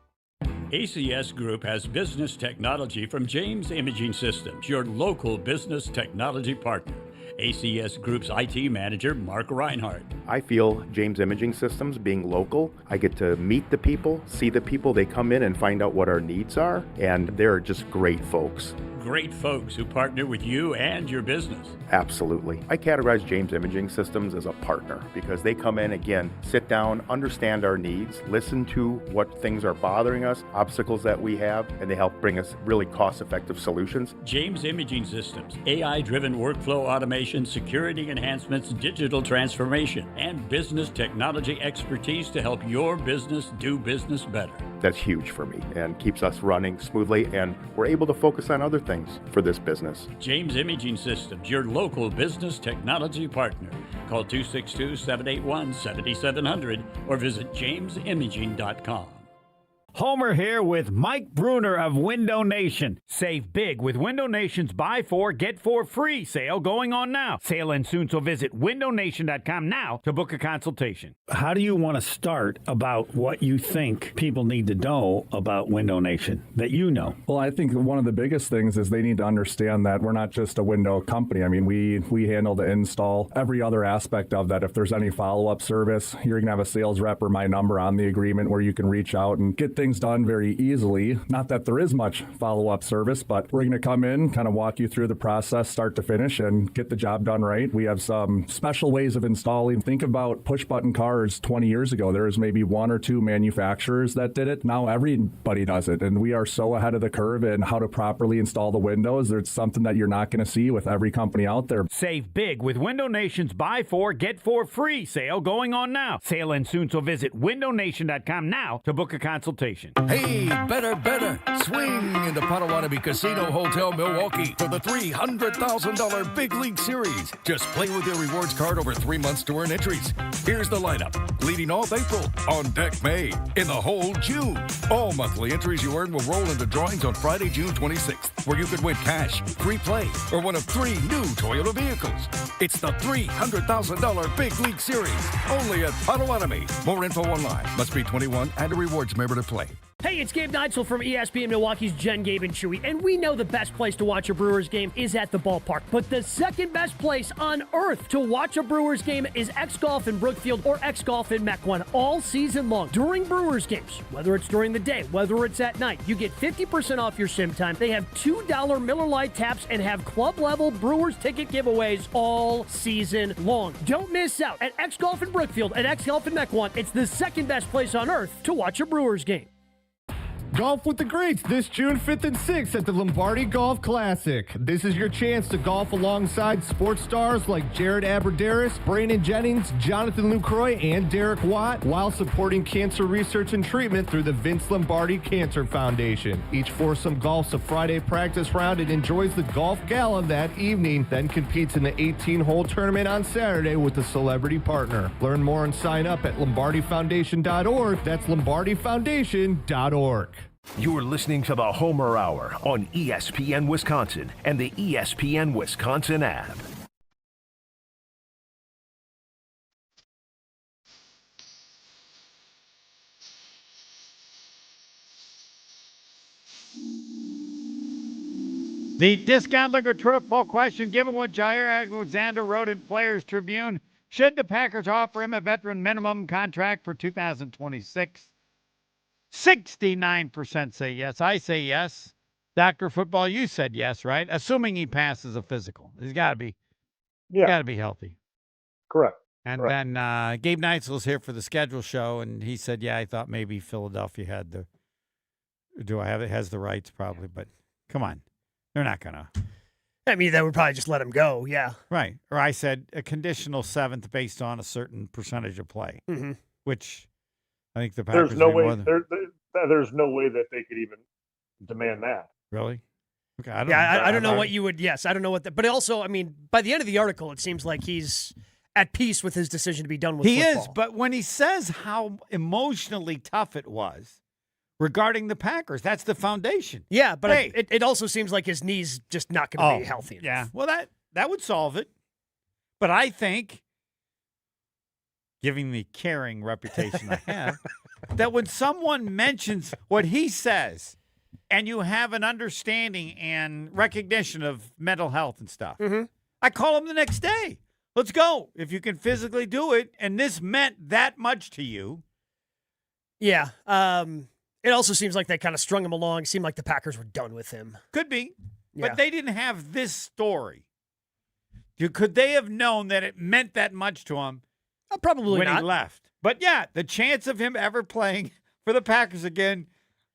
ACS Group has business technology from James Imaging Systems, your local business technology partner. ACS Group's IT manager, Mark Reinhardt. I feel James Imaging Systems, being local, I get to meet the people, see the people. They come in and find out what our needs are, and they're just great folks. Great folks who partner with you and your business. Absolutely. I categorize James Imaging Systems as a partner because they come in, again, sit down, understand our needs, listen to what things are bothering us, obstacles that we have, and they help bring us really cost-effective solutions. James Imaging Systems, AI-driven workflow automation, security enhancements, digital transformation, and business technology expertise to help your business do business better. That's huge for me and keeps us running smoothly, and we're able to focus on other things for this business. James Imaging Systems, your local business technology partner. Call 262-781-7700 or visit jamesimaging.com. Homer here with Mike Bruner of Window Nation. Save big with Window Nation's Buy 4, Get 4 free sale going on now. Sale ends soon, so visit windownation.com now to book a consultation. How do you want to start about what you think people need to know about Window Nation that you know? Well, I think one of the biggest things is they need to understand that we're not just a window company. I mean, we handle the install, every other aspect of that. If there's any follow-up service, you're going to have a sales rep or my number on the agreement where you can reach out and get things done very easily. Not that there is much follow-up service, but we're going to come in, kind of walk you through the process start to finish and get the job done right. We have some special ways of installing. Think about push-button cars 20 years ago. There was maybe one or two manufacturers that did it. Now everybody does it, and we are so ahead of the curve in how to properly install the windows. There's something that you're not going to see with every company out there. Save big with Window Nation's Buy 4, Get 4 free sale going on now. Sale ends soon, so visit windownation.com now to book a consultation. Hey, better. Swing into Potawatomi Casino Hotel Milwaukee for the $300,000 Big League Series. Just play with your rewards card over 3 months to earn entries. Here's the lineup. Leading off April, on deck May, in the hole June. All monthly entries you earn will roll into drawings on Friday, June 26th, where you could win cash, free play, or one of 3 new Toyota vehicles. It's the $300,000 Big League Series, only at Potawatomi. More info online. Must be 21 and a rewards member to play. Hey, it's Gabe Neitzel from ESPN Milwaukee's Jen, Gabe, and Chewy, and we know the best place to watch a Brewers game is at the ballpark. But the second best place on earth to watch a Brewers game is X Golf in Brookfield or X Golf in Mequon all season long. During Brewers games, whether it's during the day, whether it's at night, you get 50% off your sim time. They have $2 Miller Lite taps and have club-level Brewers ticket giveaways all season long. Don't miss out at X Golf in Brookfield and X Golf in Mequon. It's the second best place on earth to watch a Brewers game. Golf with the greats this June 5th and 6th at the Lombardi Golf Classic. This is your chance to golf alongside sports stars like Jared Aberderis, Brandon Jennings, Jonathan Lucroy, and Derek Watt, while supporting cancer research and treatment through the Vince Lombardi Cancer Foundation. Each foursome golfs a Friday practice round and enjoys the golf gala that evening, then competes in the 18-hole tournament on Saturday with a celebrity partner. Learn more and sign up at lombardifoundation.org. That's lombardifoundation.org. You're listening to the Homer Hour on ESPN Wisconsin and the ESPN Wisconsin app. The discount liquor triple question given what Jair Alexander wrote in Players Tribune. Should the Packers offer him a veteran minimum contract for 2026? 69% say yes. I say yes. Dr. Football, you said yes, right? Assuming he passes a physical. He's got to be healthy. Correct. And then Gabe Neitzel's here for the schedule show, and he said, yeah, I thought maybe Philadelphia had the has the rights probably, but come on. They're not going to. I mean, they would probably just let him go, yeah. Right. Or I said a conditional seventh based on a certain percentage of play, which I think the Packers. There's no way. there's no way that they could even demand that. Really? Okay, I don't know what you would. Yes, I don't know what that. But also, I mean, by the end of the article, it seems like he's at peace with his decision to be done with football. Is, but when he says how emotionally tough it was regarding the Packers, that's the foundation. Yeah, but Hey. it also seems like his knee's just not going to be healthy enough. Yeah, well, that would solve it. But I think, giving the caring reputation I have, that when someone mentions what he says and you have an understanding and recognition of mental health and stuff, I call him the next day. Let's go. If you can physically do it, and this meant that much to you. Yeah. It also seems like they kind of strung him along. Seemed like the Packers were done with him. Could be. Yeah. But they didn't have this story. Could they have known that it meant that much to him probably when not. he left? But yeah, the chance of him ever playing for the Packers again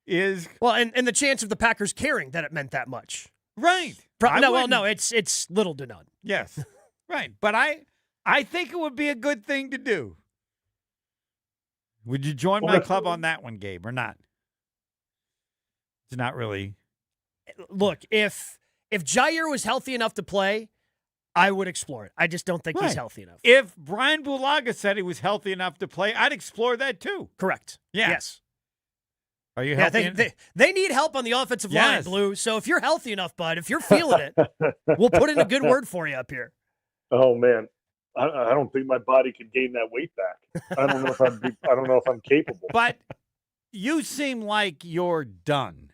is... Well, and the chance of the Packers caring that it meant that much. Right. It's little to none. Yes. Right. But I think it would be a good thing to do. Would you join my club on that one, Gabe, or not? It's not really. Look, if Jair was healthy enough to play, I would explore it. I just don't think he's healthy enough. If Brian Bulaga said he was healthy enough to play, I'd explore that too. Correct. Yeah. Yes. Are you healthy? They need help on the offensive line, Yes. Blue. So if you're healthy enough, bud, if you're feeling it, we'll put in a good word for you up here. Oh man, I don't think my body could gain that weight back. I don't know if I'm capable. But you seem like you're done.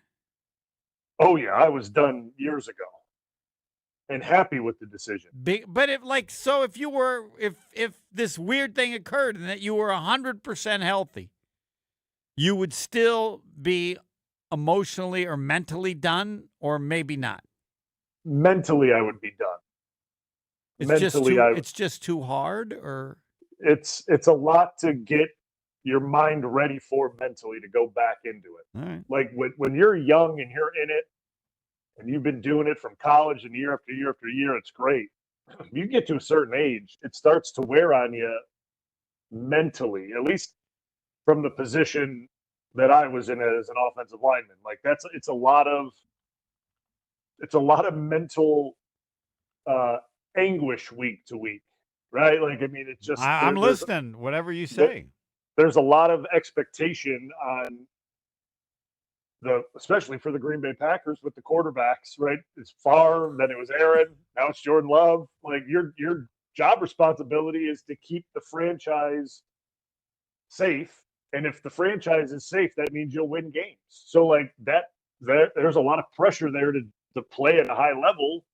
Oh yeah, I was done years ago, and happy with the decision. But if this weird thing occurred and that you were 100% healthy, you would still be emotionally or mentally done, or maybe not. Mentally, I would be done. It's just too hard, or it's a lot to get your mind ready for mentally to go back into it. All right. Like when you're young and you're in it and you've been doing it from college and year after year after year, it's great. You get to a certain age, it starts to wear on you mentally, at least from the position that I was in as an offensive lineman. Like it's a lot of mental anguish week to week, right? Like, I mean, it's just I'm listening. Whatever you say. There's a lot of expectation on especially for the Green Bay Packers with the quarterbacks, right? It's Favre, then it was Aaron, now it's Jordan Love. Like your job responsibility is to keep the franchise safe, and if the franchise is safe, that means you'll win games. So like there's a lot of pressure there to play at a high level.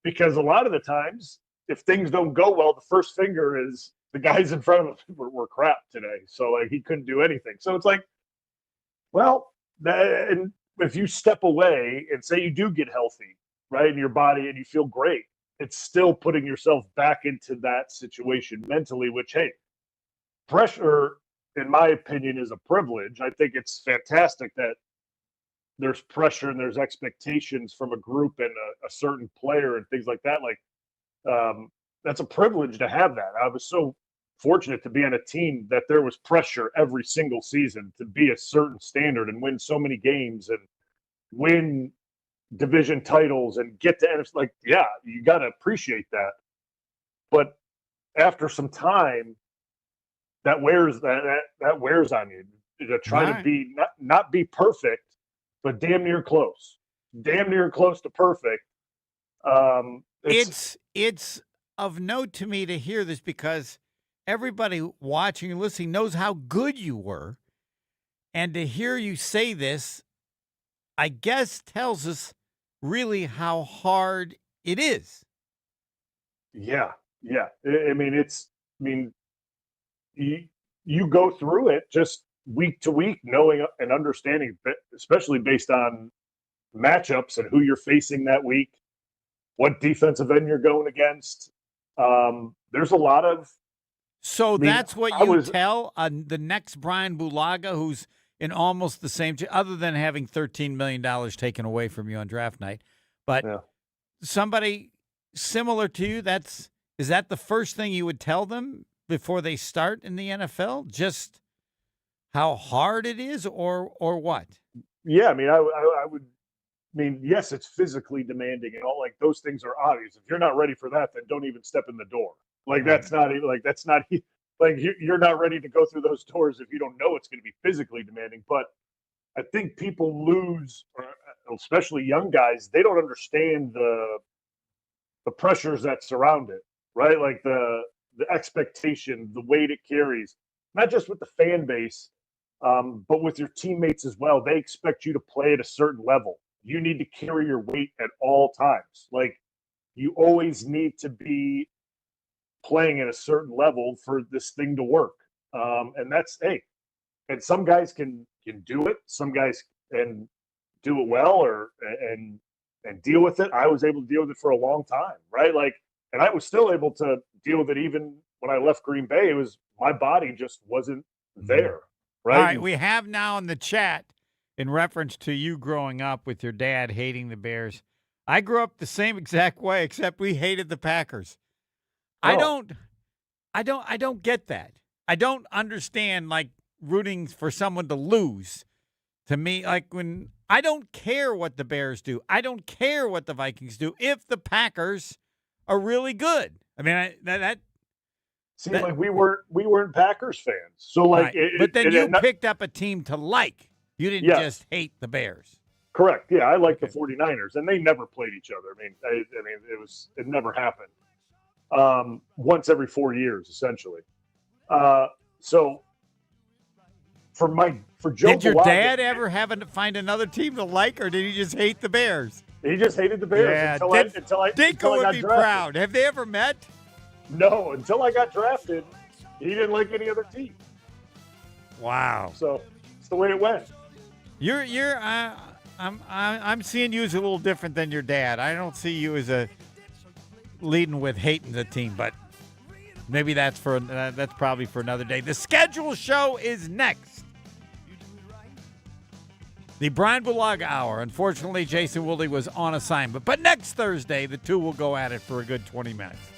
Because a lot of the times, if things don't go well, the first finger is the guys in front of him were crap today. So like he couldn't do anything. So it's like, well, and if you step away and say you do get healthy, right, in your body and you feel great, it's still putting yourself back into that situation mentally, which, hey, pressure, in my opinion, is a privilege. I think it's fantastic that there's pressure and there's expectations from a group and a certain player and things like that. Like, that's a privilege to have that. I was so fortunate to be on a team that there was pressure every single season to be a certain standard and win so many games and win division titles and get to NFC. Like, yeah, you got to appreciate that. But after some time, that wears on you to try to be not be perfect, but damn near close to perfect. It's of note to me to hear this because everybody watching and listening knows how good you were. And to hear you say this, I guess tells us really how hard it is. Yeah. I mean, you go through it just week to week, knowing and understanding, especially based on matchups and who you're facing that week, what defensive end you're going against. There's a lot of. So that's what you tell the next Brian Bulaga, who's in almost the same, other than having $13 million taken away from you on draft night. But somebody similar to you, is that the first thing you would tell them before they start in the NFL? Just how hard it is, or what? Yeah, I mean, I would. I mean, yes, it's physically demanding and all. Like those things are obvious. If you're not ready for that, then don't even step in the door. Like that's not even like you're not ready to go through those doors if you don't know it's going to be physically demanding. But I think people lose, especially young guys. They don't understand the pressures that surround it, right? Like the expectation, the weight it carries, not just with the fan base, but with your teammates as well. They expect you to play at a certain level. You need to carry your weight at all times. Like you always need to be playing at a certain level for this thing to work. And that's, hey, and some guys can do it. Some guys can do it well and deal with it. I was able to deal with it for a long time, right? Like, and I was still able to deal with it even when I left Green Bay. It was my body just wasn't there, right? All right, we have now in the chat, in reference to you growing up with your dad hating the Bears. I grew up the same exact way, except we hated the Packers. Oh. I don't get that. I don't understand like rooting for someone to lose. To me, like when I don't care what the Bears do. I don't care what the Vikings do if the Packers are really good. I mean, like we weren't Packers fans. So like right. But then you picked up a team to like. You didn't just hate the Bears. Correct. Yeah, I like the 49ers, and they never played each other. I mean, it never happened. Once every 4 years, essentially. So for Joe, did your dad ever find another team to like, or did he just hate the Bears? He just hated the Bears until I would be drafted. proud. Have they ever met? No, until I got drafted, he didn't like any other team. Wow. So it's the way it went. I'm seeing you as a little different than your dad. I don't see you as a leading with hating the team, but maybe that's probably for another day. The schedule show is next. The Brian Bulaga Hour. Unfortunately, Jason Woolley was on assignment, but next Thursday the two will go at it for a good 20 minutes.